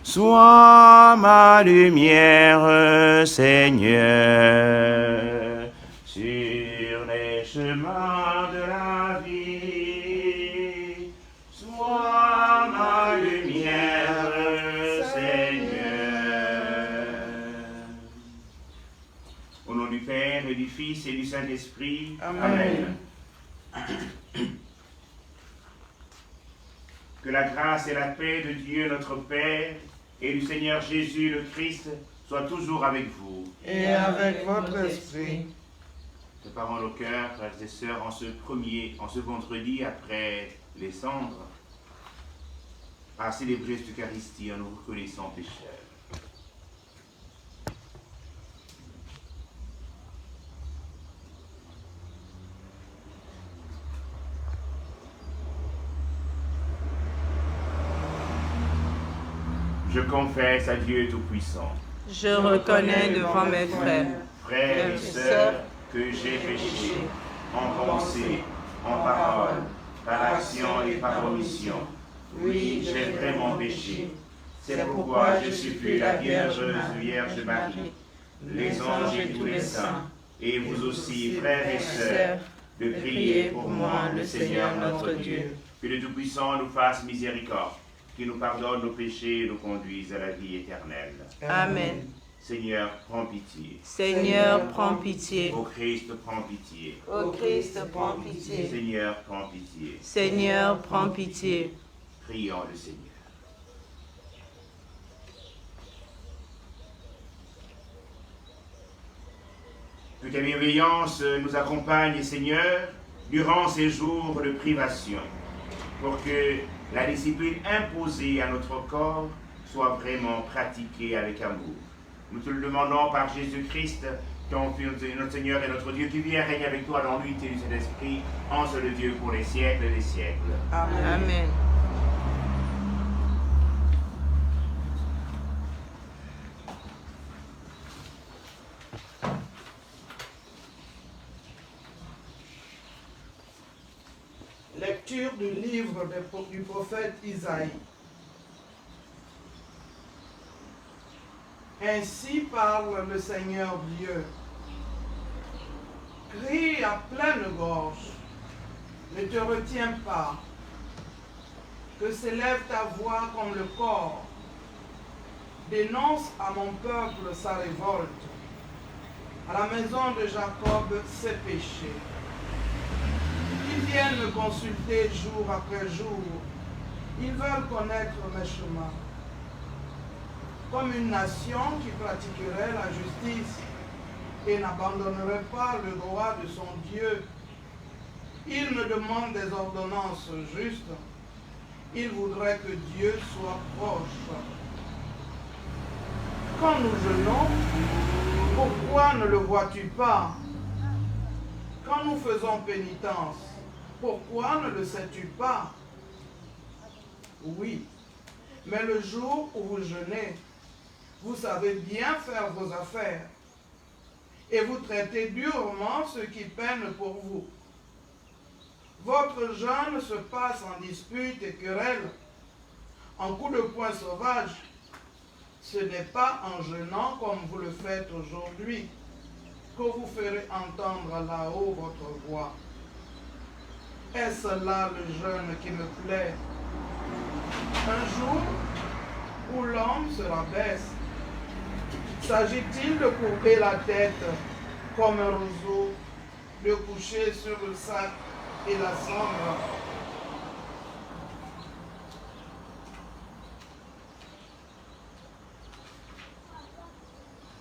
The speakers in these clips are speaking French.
Sois ma lumière, Seigneur, sur les chemins de la vie. Sois ma lumière, Seigneur. Au nom du Père et du Fils et du Saint-Esprit. Amen. Que la grâce et la paix de Dieu notre Père et du Seigneur Jésus le Christ soient toujours avec vous. Et avec votre esprit. Préparons nos cœurs, frères et sœurs, en ce vendredi après les cendres, à célébrer cette Eucharistie en nous reconnaissant pécheurs. Je confesse à Dieu Tout-Puissant. Je reconnais devant mes frères Frères et sœurs, que j'ai péché en pensée, en parole, par action et par omission. Oui, j'ai vraiment péché. C'est pourquoi je supplie la bienheureuse Vierge Marie, les anges et tous les saints, et vous aussi, frères et sœurs, de prier pour moi, le Seigneur notre Dieu. Que le Tout-Puissant nous fasse miséricorde, qu'il nous pardonne nos péchés et nous conduise à la vie éternelle. Amen. Seigneur, prends pitié. Seigneur, prends pitié. Ô Christ, prends pitié. Ô Christ, prends pitié. Seigneur, prends pitié. Seigneur, prends pitié. Prions le Seigneur. Que ta bienveillance nous accompagne, Seigneur, durant ces jours de privation, pour que la discipline imposée à notre corps soit vraiment pratiquée avec amour. Nous te le demandons par Jésus-Christ, ton Fils, notre Seigneur et notre Dieu, qui vient régner avec toi dans l'unité du Saint-Esprit, en seul Dieu pour les siècles des siècles. Amen. Amen. Lecture du livre du prophète Isaïe. Ainsi parle le Seigneur Dieu. Crie à pleine gorge, ne te retiens pas, que s'élève ta voix comme le cor. Dénonce à mon peuple sa révolte, à la maison de Jacob ses péchés. Ils viennent me consulter jour après jour, ils veulent connaître mes chemins. Comme une nation qui pratiquerait la justice et n'abandonnerait pas le droit de son Dieu. Il me demande des ordonnances justes. Il voudrait que Dieu soit proche. Quand nous jeûnons, pourquoi ne le vois-tu pas? Quand nous faisons pénitence, pourquoi ne le sais-tu pas? Oui, mais le jour où vous jeûnez, vous savez bien faire vos affaires et vous traitez durement ceux qui peinent pour vous. Votre jeûne se passe en disputes et querelles, en coups de poing sauvages. Ce n'est pas en jeûnant comme vous le faites aujourd'hui que vous ferez entendre là-haut votre voix. Est-ce là le jeûne qui me plaît? Un jour où l'homme se rabaisse. S'agit-il de courber la tête comme un roseau, de coucher sur le sac et la cendre?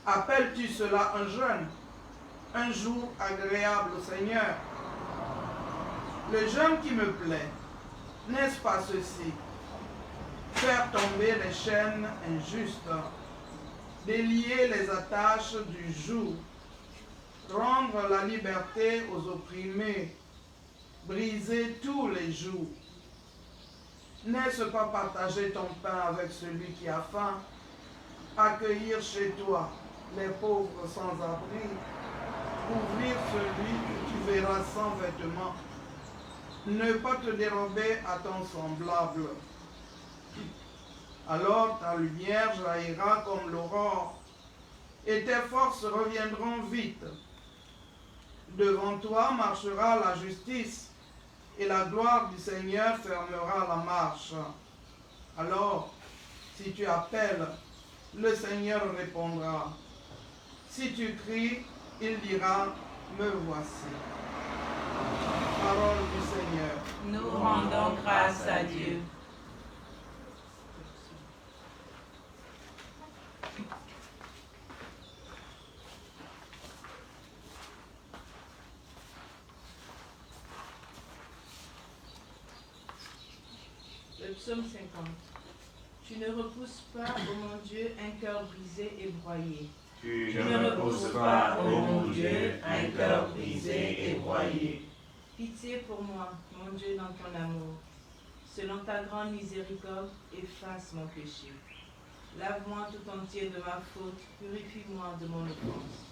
Appelles-tu cela un jeûne, un jour agréable au Seigneur? Le jeûne qui me plaît, n'est-ce pas ceci? Faire tomber les chaînes injustes, délier les attaches du joug, rendre la liberté aux opprimés, briser tous les jougs. N'est-ce pas partager ton pain avec celui qui a faim, accueillir chez toi les pauvres sans abri, couvrir celui que tu verras sans vêtements, ne pas te dérober à ton semblable, Alors ta lumière jaillira comme l'aurore, et tes forces reviendront vite. Devant toi marchera la justice, et la gloire du Seigneur fermera la marche. Alors, si tu appelles, le Seigneur répondra. Si tu cries, il dira, me voici. Parole du Seigneur. Nous rendons grâce à Dieu. Le psaume 50. Tu ne repousses pas, ô mon Dieu, un cœur brisé et broyé. Tu ne repousses pas, ô mon Dieu, un cœur brisé et broyé. Pitié pour moi, mon Dieu, dans ton amour. Selon ta grande miséricorde, efface mon péché. Lave-moi tout entier de ma faute, purifie-moi de mon offense.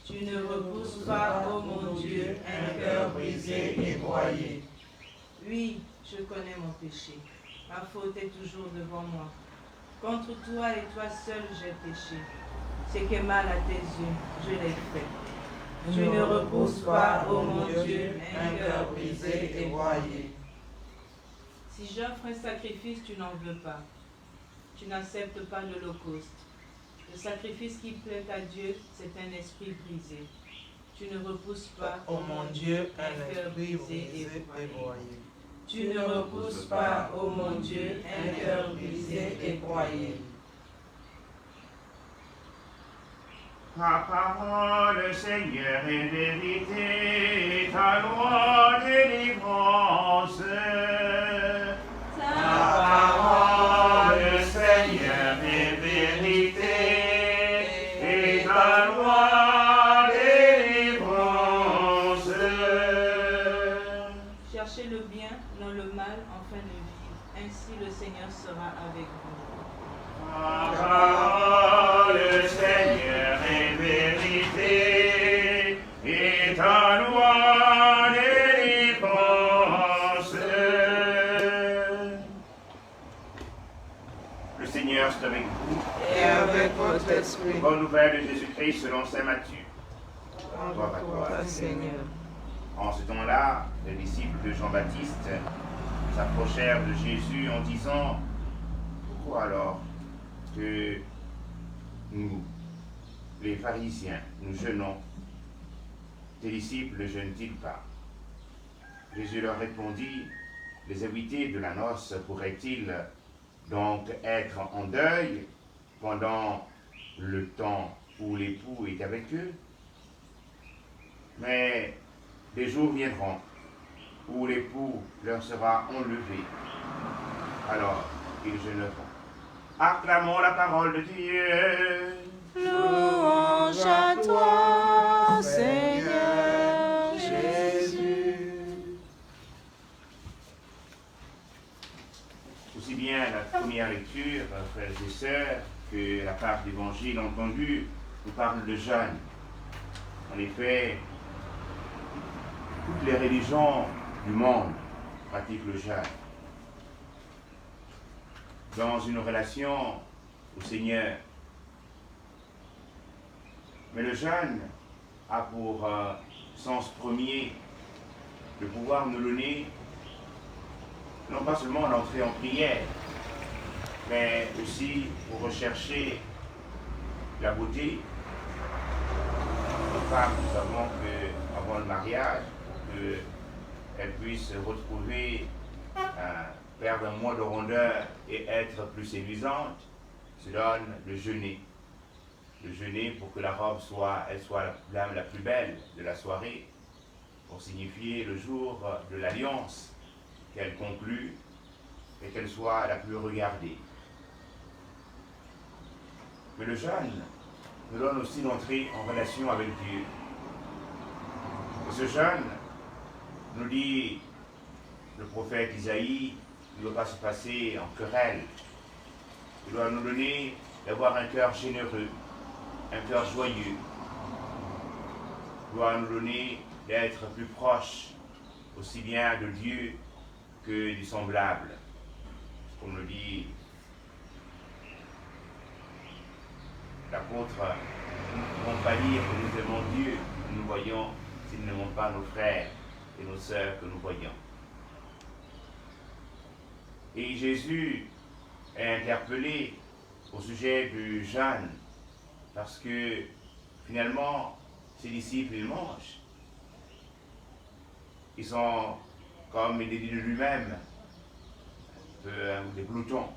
Tu ne repousses pas, ô mon Dieu, un cœur brisé et broyé. Oui, je connais mon péché. Ma faute est toujours devant moi. Contre toi et toi seul j'ai péché. Ce qui est mal à tes yeux, je l'ai fait. Tu ne repousses pas, ô mon Dieu, un cœur brisé et broyé. Si j'offre un sacrifice, tu n'en veux pas. Tu n'acceptes pas l'holocauste. Le sacrifice qui plaît à Dieu, c'est un esprit brisé. Tu ne repousses pas, Ô mon Dieu, un cœur esprit brisé et broyé. Tu ne repousses pas, ô mon Dieu, un cœur brisé et broyé. Ta parole, Seigneur, est vérité, ta loi délivrance. Ta parole, Seigneur, est vérité, et ta loi délivrance. Cherchez le bien, non le mal, afin de vivre. Ainsi le Seigneur sera avec vous. Ta parole, Seigneur, est vérité, et ta loi délivrance. Le Seigneur est avec vous. Et avec votre esprit. Bonne nouvelle de Jésus-Christ selon saint Matthieu. Gloire à toi, Seigneur. En ce temps-là, les disciples de Jean-Baptiste s'approchèrent de Jésus en disant, pourquoi alors que nous, les pharisiens, nous jeûnons, tes disciples ne jeûnent-ils pas? Jésus leur répondit, les invités de la noce pourraient-ils donc être en deuil pendant le temps où l'époux est avec eux? Mais des jours viendront où l'époux leur sera enlevé. Alors ils jeûneront. Acclamons la parole de Dieu. Louange à toi, Seigneur Jésus. Aussi bien la première lecture, frères et sœurs, que la part d'évangile entendue nous parle de jeûne. En effet, toutes les religions du monde pratiquent le jeûne. Dans une relation au Seigneur. Mais le jeûne a pour sens premier de pouvoir nous donner non pas seulement l'entrée en prière, mais aussi pour rechercher la beauté. Les femmes, nous savons qu'avant le mariage, pour qu'elles puissent retrouver, perdre un moins de rondeur et être plus séduisante, se donne le jeûner. Le jeûner pour que la robe soit la plus belle de la soirée, pour signifier le jour de l'alliance qu'elle conclut et qu'elle soit la plus regardée. Mais le jeûne nous donne aussi d'entrer en relation avec Dieu. Et ce jeûne, nous dit le prophète Isaïe, ne doit pas se passer en querelle. Il doit nous donner d'avoir un cœur généreux, un cœur joyeux. Il doit nous donner d'être plus proche aussi bien de Dieu que du semblable. Comme le dit apôtres ne pouvons pas dire que nous aimons Dieu, que nous voyons, si nous n'aimons pas nos frères et nos sœurs que nous voyons. Et Jésus est interpellé au sujet du jeûne, parce que finalement, ses disciples, ils mangent. Ils sont, comme il dit de lui-même, des gloutons.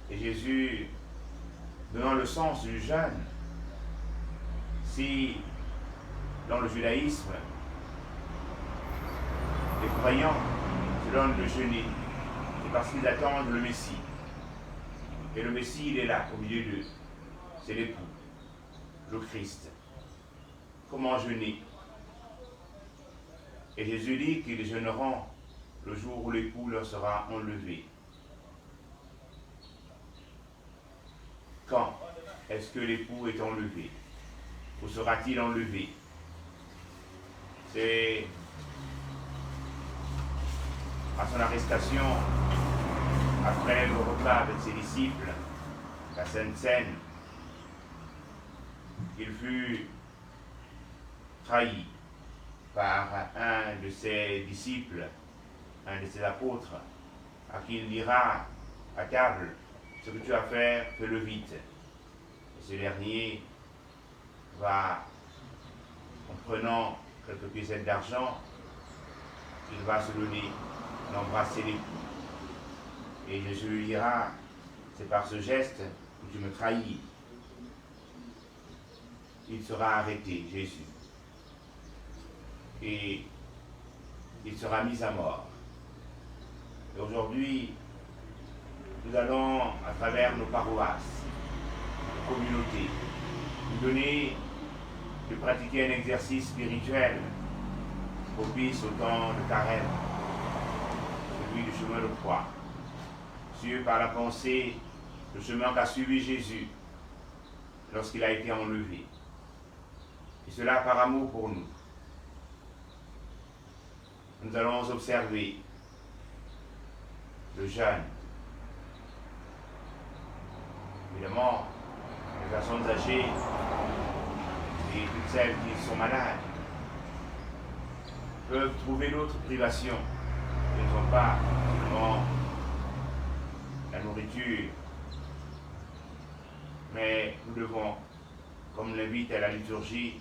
Et Jésus, donnant le sens du jeûne, si dans le judaïsme, les croyants se donnent de jeûner, c'est parce qu'ils attendent le Messie. Et le Messie, il est là, au milieu d'eux. C'est l'époux, le Christ. Comment jeûner? Et Jésus dit qu'ils jeûneront le jour où l'époux leur sera enlevé. Quand est-ce que l'époux est enlevé? Où sera-t-il enlevé? C'est à son arrestation, après le repas avec ses disciples, la Sainte Seine, qu'il fut trahi par un de ses disciples, un de ses apôtres, à qui il dira à table, ce que tu as fait, fais-le vite. Et ce dernier va, en prenant quelques pièces d'argent, il va se donner, l'embrasser l'époux. Et Jésus lui dira, c'est par ce geste que tu me trahis. Il sera arrêté, Jésus. Et il sera mis à mort. Et aujourd'hui, nous allons, à travers nos paroisses, nos communautés, nous donner de pratiquer un exercice spirituel propice au temps de carême, celui du chemin de croix. Dieu, par la pensée, le chemin qu'a suivi Jésus lorsqu'il a été enlevé. Et cela par amour pour nous. Nous allons observer le jeûne. Évidemment, les personnes âgées et toutes celles qui sont malades peuvent trouver d'autres privations qui ne sont pas seulement la nourriture. Mais nous devons, comme l'invite à la liturgie,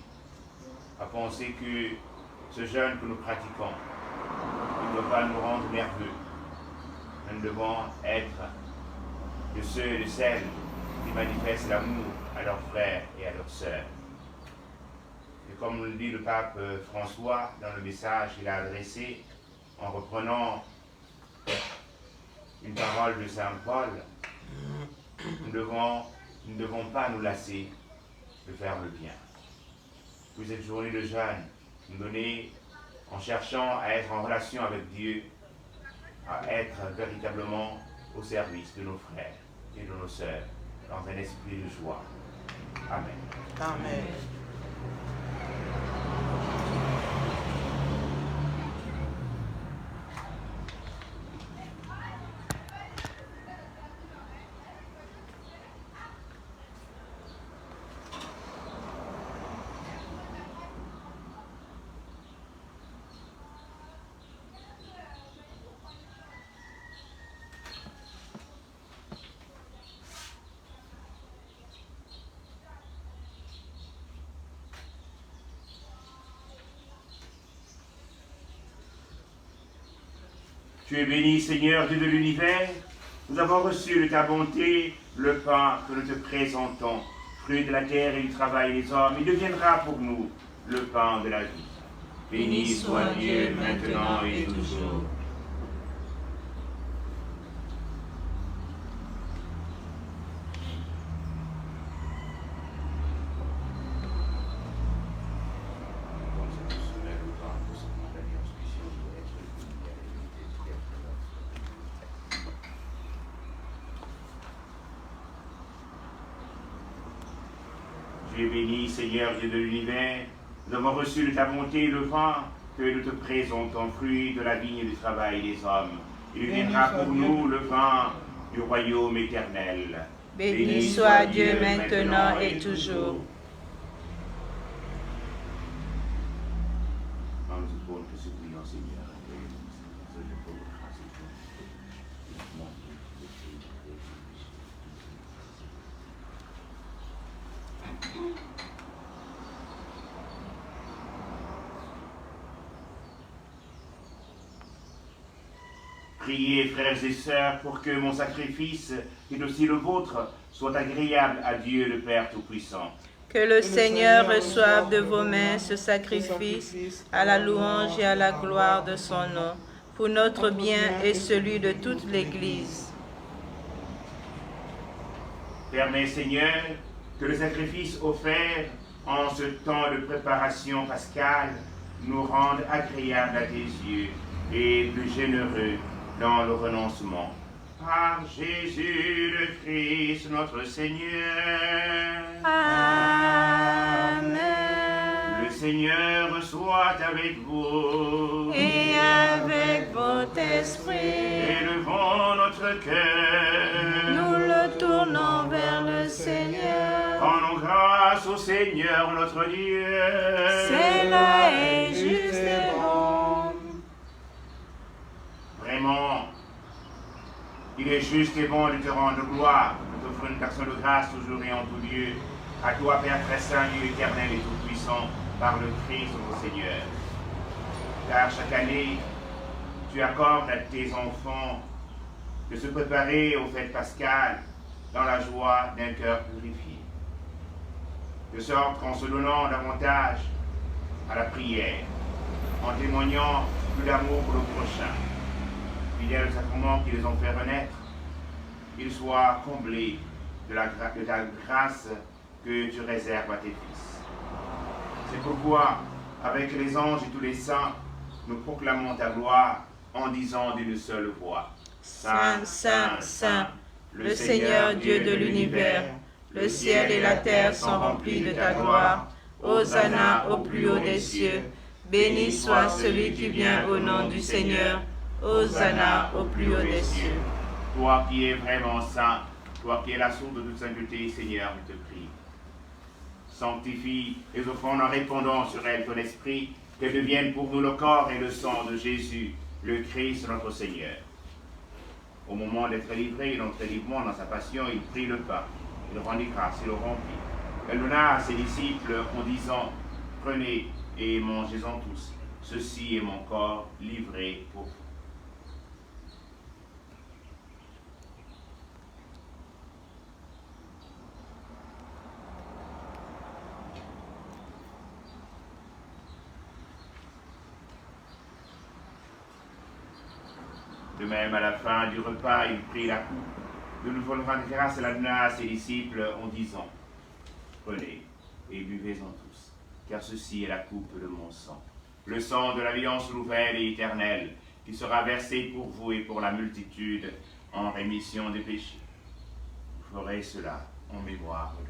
à penser que ce jeûne que nous pratiquons ne doit pas nous rendre nerveux. Nous devons être de ceux et de celles qui manifestent l'amour à leurs frères et à leurs sœurs. Et comme le dit le pape François dans le message qu'il a adressé, en reprenant une parole de Saint Paul, nous ne devons pas nous lasser de faire le bien. Puis cette journée de jeûne, nous donner en cherchant à être en relation avec Dieu, à être véritablement au service de nos frères et de nos sœurs, dans un esprit de joie. Amen. Amen. Tu es béni, Seigneur, Dieu de l'univers. Nous avons reçu de ta bonté le pain que nous te présentons, fruit de la terre et du travail des hommes. Il deviendra pour nous le pain de la vie. Béni soit Dieu maintenant et toujours. Tu es béni, Seigneur Dieu de l'univers. Nous avons reçu de ta bonté le pain que nous te présentons, fruit de la vigne et du travail des hommes. Il deviendra pour nous le pain du royaume éternel. Béni soit Dieu maintenant et toujours. Priez, frères et sœurs, pour que mon sacrifice, et aussi le vôtre, soit agréable à Dieu le Père Tout-Puissant. Que le Seigneur reçoive de vos mains ce sacrifice à la louange et à la gloire de son nom, pour notre bien et celui de toute l'Église. Permets, Seigneur, que le sacrifice offert en ce temps de préparation pascale nous rende agréables à tes yeux et plus généreux dans le renoncement. Par Jésus le Christ, notre Seigneur. Amen. Le Seigneur soit avec vous. Et avec votre esprit. Élevons notre cœur. Nous le tournons vers le Seigneur. Rendons grâce au Seigneur notre Dieu. C'est là et juste et bon. Vraiment, il est juste et bon de te rendre gloire, de t'offrir une action de grâce toujours et en tout lieu, à toi, Père très saint, Dieu éternel et tout-puissant, par le Christ notre Seigneur. Car chaque année, tu accordes à tes enfants de se préparer aux fêtes pascales dans la joie d'un cœur purifié. De sorte qu'en se donnant davantage à la prière, en témoignant plus d'amour pour le prochain, fidèles aux sacrements qui les ont fait renaître, ils soient comblés de ta grâce que tu réserves à tes fils. C'est pourquoi, avec les anges et tous les saints, nous proclamons ta gloire en disant d'une seule voix. Saint, Saint, Saint, le Seigneur Dieu de l'univers, le ciel et la terre sont remplis de ta gloire. Hosanna au plus haut des cieux. Béni soit celui qui vient au nom du Seigneur. Hosanna au plus haut des cieux. Toi qui es vraiment saint, toi qui es la source de toute sainteté, Seigneur, je te prie. Sanctifie les offrandes en répandant sur elles ton esprit, qu'elles deviennent pour nous le corps et le sang de Jésus, le Christ notre Seigneur. Au moment d'être livré, d'entrer librement dans sa passion, il prit le pain, il rendit grâce, il le rompit. Elle donna à ses disciples en disant, prenez et mangez-en tous, ceci est mon corps livré pour vous. De même, à la fin du repas, il prit la coupe, de nouveau le rendre grâce et la donna à ses disciples en disant, prenez et buvez-en tous, car ceci est la coupe de mon sang, le sang de l'alliance nouvelle et éternelle, qui sera versé pour vous et pour la multitude en rémission des péchés. Vous ferez cela en mémoire de nous.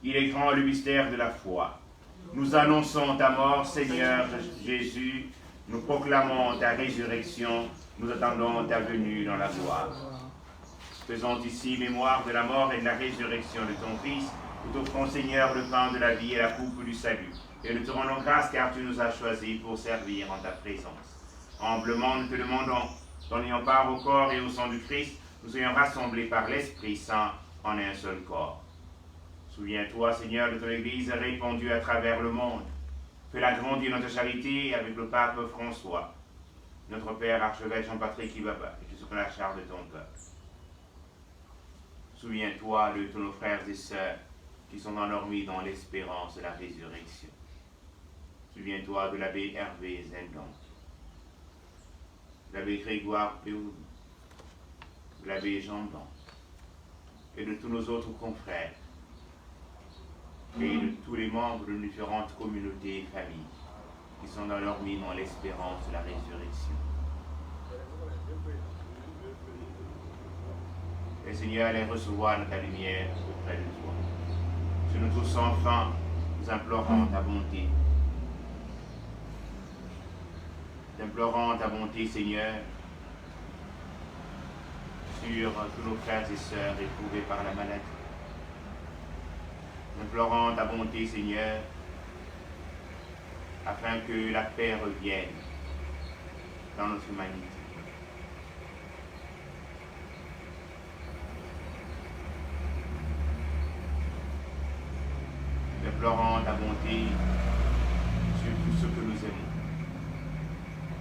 Il est grand le mystère de la foi. Nous annonçons ta mort, Seigneur Jésus. Nous proclamons ta résurrection. Nous attendons ta venue dans la gloire. Faisons ici mémoire de la mort et de la résurrection de ton Fils. Nous t'offrons, Seigneur, le pain de la vie et la coupe du salut. Et nous te rendons grâce car tu nous as choisis pour servir en ta présence. Humblement, nous te demandons, en ayant part au corps et au sang du Christ, nous soyons rassemblés par l'Esprit Saint en un seul corps. Souviens-toi, Seigneur, de ton Église répandue à travers le monde. Fais-la grandir dans ta charité avec le pape François, notre Père archevêque Jean-Patrick Ibaba, et qui sur la charge de ton peuple. Souviens-toi de tous nos frères et sœurs qui sont endormis dans l'espérance de la résurrection. Souviens-toi de l'abbé Hervé Zendon, de l'abbé Grégoire Péoul, de l'abbé Jean Blanc, et de tous nos autres confrères, et de tous les membres de différentes communautés et familles, qui sont dans leur mine en l'espérance de la résurrection. Et Seigneur, les recevoir dans ta lumière auprès de toi. Sur nous tous enfin, nous implorons ta bonté. Nous implorons ta bonté, Seigneur, sur tous nos frères et sœurs éprouvés par la maladie. Nous implorons ta bonté, Seigneur, afin que la paix revienne dans notre humanité. Nous implorons ta bonté sur tous ceux que nous aimons,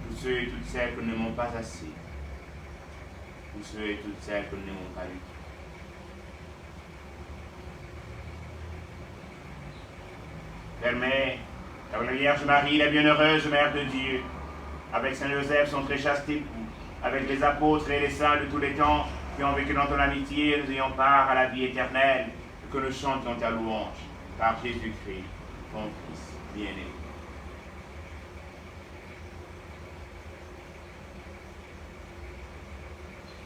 tous ceux et toutes celles que nous n'aimons pas assez, tous ceux et toutes celles que nous n'aimons pas du tout. Permets, avec la Vierge Marie, la bienheureuse Mère de Dieu, avec Saint Joseph, son très chaste époux, avec les apôtres et les saints de tous les temps qui ont vécu dans ton amitié, nous ayons part à la vie éternelle, et que nous chantions ta louange par Jésus-Christ, ton Fils bien-aimé.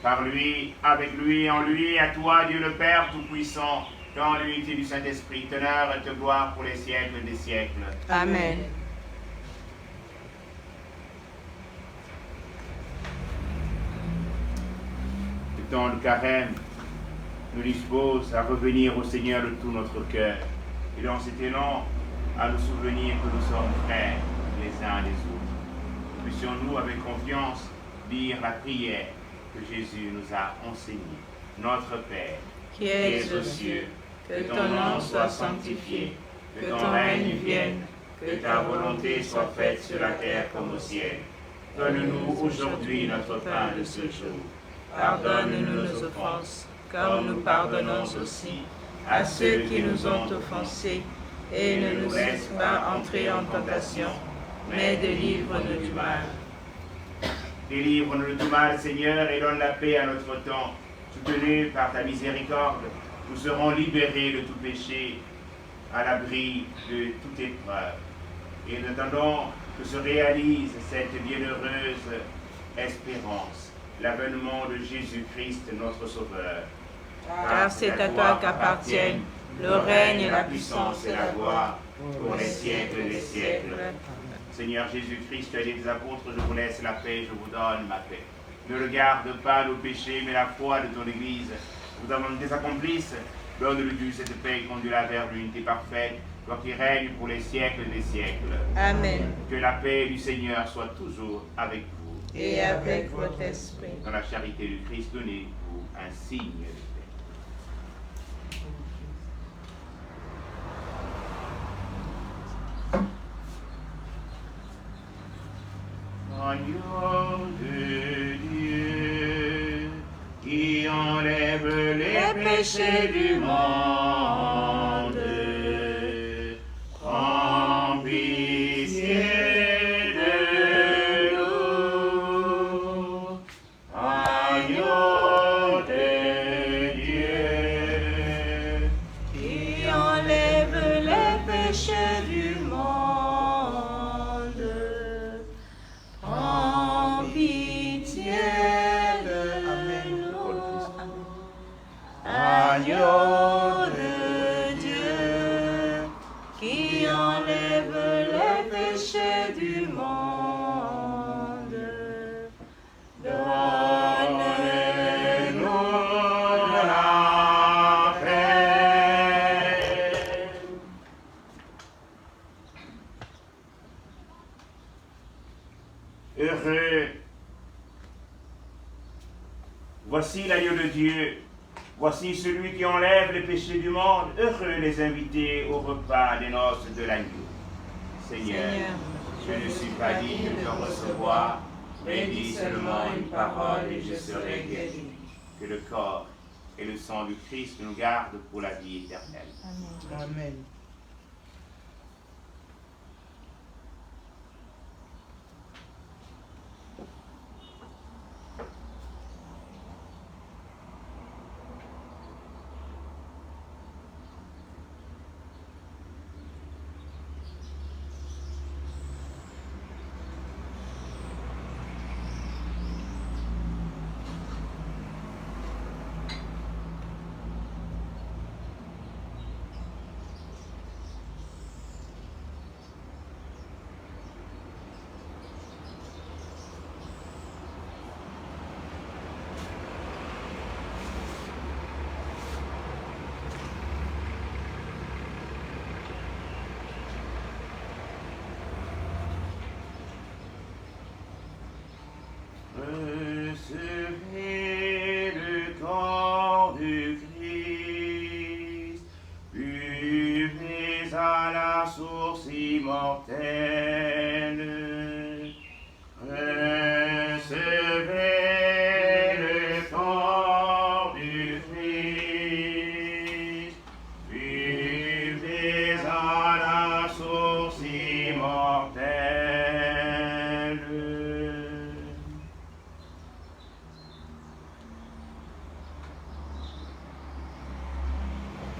Par lui, avec lui, en lui, à toi, Dieu le Père Tout-Puissant, dans l'unité du Saint-Esprit, honneur et te gloire pour les siècles des siècles. Amen. Le temps de carême nous dispose à revenir au Seigneur de tout notre cœur, et dans cet élan, à nous souvenir que nous sommes frères les uns les autres. Puissions-nous, avec confiance, dire la prière que Jésus nous a enseignée. Notre Père, Qui es aux cieux, que ton nom soit sanctifié, que ton règne vienne, que ta volonté soit faite sur la terre comme au ciel. donne-nous aujourd'hui notre pain de ce jour. Pardonne-nous nos offenses, comme nous pardonnons aussi à ceux qui nous ont offensés, et ne nous laisse pas entrer en tentation, mais délivre-nous du mal. Délivre-nous de tout mal, Seigneur, et donne la paix à notre temps. Soutenus par ta miséricorde, nous serons libérés de tout péché, à l'abri de toute épreuve. Et nous attendons que se réalise cette bienheureuse espérance, l'avènement de Jésus-Christ, notre Sauveur. Car c'est à toi qu'appartiennent le règne, la puissance et la gloire pour les siècles des siècles. Seigneur Jésus-Christ, tu as dit des apôtres, je vous laisse la paix, je vous donne ma paix. Ne regarde pas nos péchés, mais la foi de ton Église. Nous avons des accomplisse. Donne-lui cette paix et conduis-la vers l'unité parfaite, toi qui règne pour les siècles des siècles. Amen. Que la paix du Seigneur soit toujours avec vous. Et avec votre esprit. Dans la charité du Christ, donnez-vous un signe de paix. Agneau de Dieu, qui enlève les péchés du monde, prends pitié de nous. Agneau de Dieu, Qui enlève les péchés du monde. Prends pitié de nous. Agneau de Dieu, qui enlève les péchés du monde, donne-nous la paix. Heureux. Voici l'agneau de Dieu. Voici celui qui enlève les péchés du monde. Heureux les invités au repas des noces de l'agneau. Seigneur, je ne suis pas digne de te recevoir, mais dis seulement une parole et je serai guéri. Que le corps et le sang du Christ nous gardent pour la vie éternelle. Amen.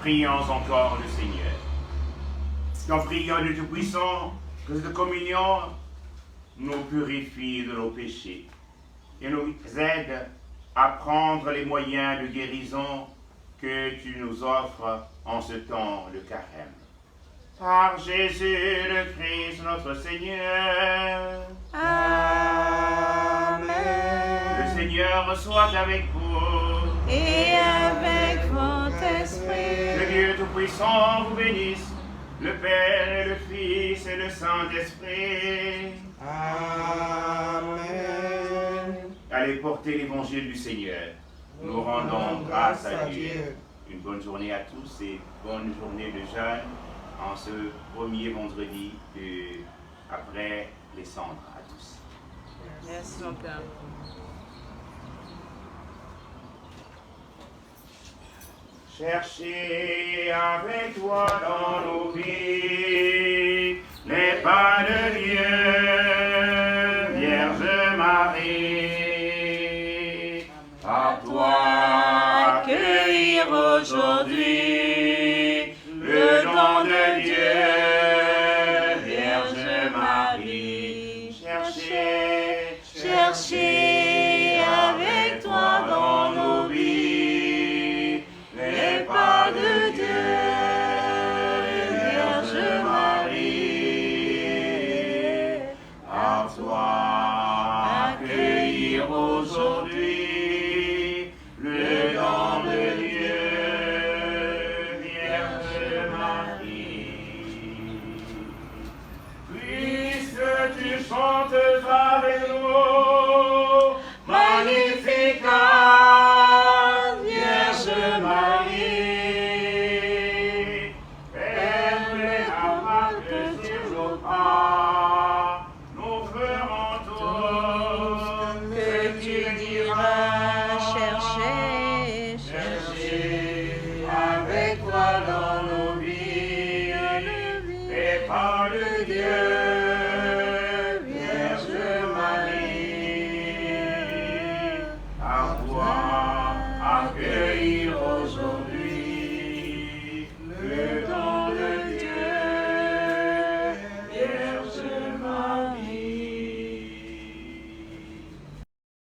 Prions encore le Seigneur. Nous prions le Tout-Puissant que cette communion nous purifie de nos péchés et nous aide à prendre les moyens de guérison que tu nous offres en ce temps de carême. Par Jésus le Christ notre Seigneur. Amen. Le Seigneur soit avec vous. Et avec votre esprit. Le Dieu Tout-Puissant vous bénisse, le Père et le Fils et le Saint-Esprit. Amen. Allez porter l'évangile du Seigneur. Nous rendons grâce à Dieu. Une bonne journée à tous et bonne journée de jeûne en ce premier vendredi après les cendres à tous. Merci mon Père. Cherchez avec toi dans nos vies les pas de Dieu, Vierge Marie. À toi accueillir aujourd'hui le don de Dieu, Vierge Marie. Cherchez avec toi dans nos vies les pas de Dieu, Vierge Marie. À toi accueillir aujourd'hui le don de Dieu, Vierge Marie. Puisque tu chantes à